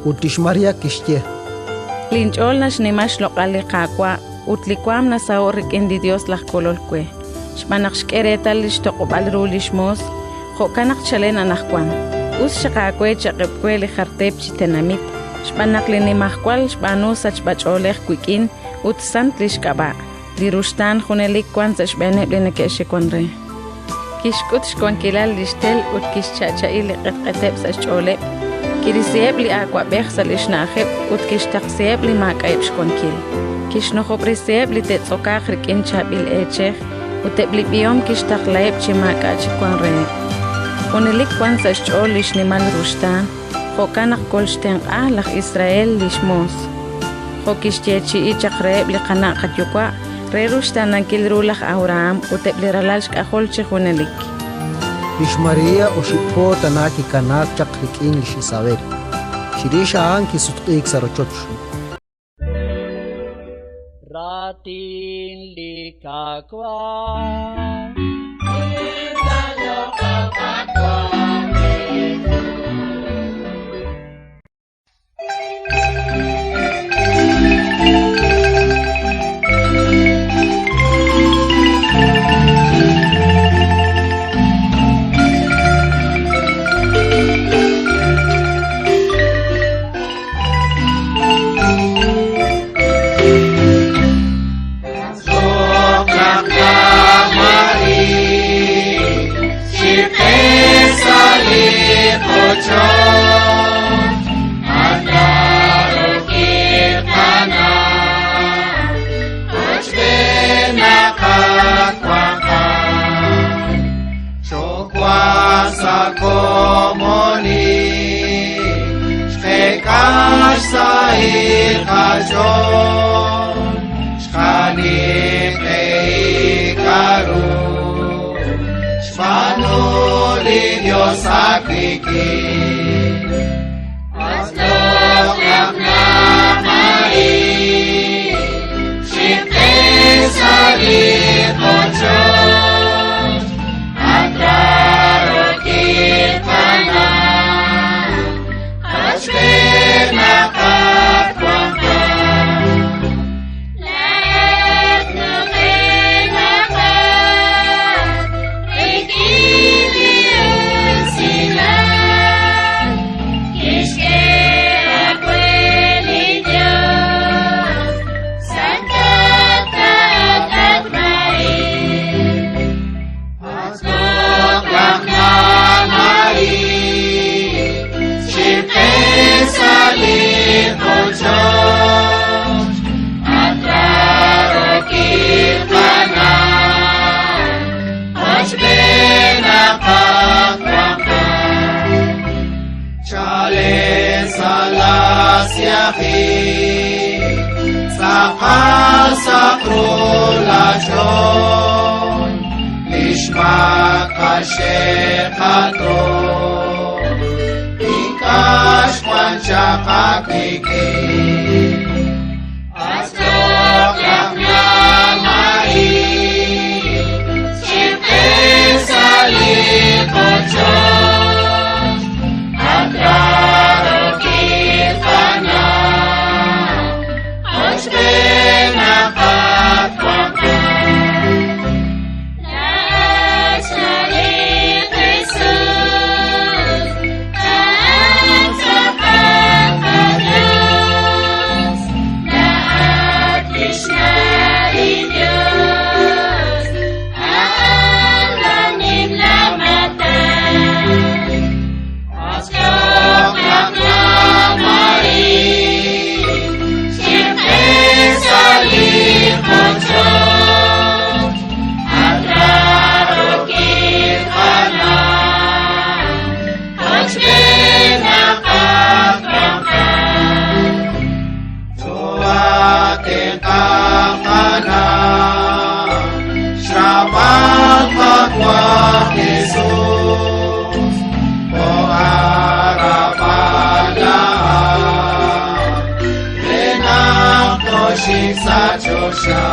utishmaria kishtie. Linchol nash nimash lokali kakwa, utlikwam na saorik indi Dios las kololkwe. Shmanak shkeretal lish tokobal rulishmos, jokanak chalen anakwan. Us shakakwe chakepkwe li hartep chitenamit. Shmanak linimahkwal shbanu sachbacholek kwikin, utsant lishkaba. Lirustan junelik kwan sashbene blenekeshikonre. Kishkut shkonkilal lishtel ut kishchachail qetqeteb sashcholeb. Kirisieb li aquabej salishnaajeb ut kishtaqsieb li maqaib shkonkil. Kishnojobrisieb li tetzokaj rikin chabil echej uteblibiom kishtaqlaeb chimaqachikwanre. Junelik kwan sashchol lishnimal rustan, jokanak kolshten laj Israel lishmos. Jokishtiechi ichaqreeb li qanaqatyukwa, re rustan ankilrulaj Abraham utebliralal shkajolche junelik. Ishmaria ushipo tanaki kanak chakrikin lishisabel. Shirisha anki sutqik sarochoch. Ratin likakwa. Dios sacrifique. Oslo Mari, Shifte salir muchos, Atraro kitana, Ashvena katwanga, Letno menaka, Sakal sakrulashon Lishma kashekato Ikash panchakakiki Aslok yaknamari Shifte salikochon Adraro kirkana Sa Joshua,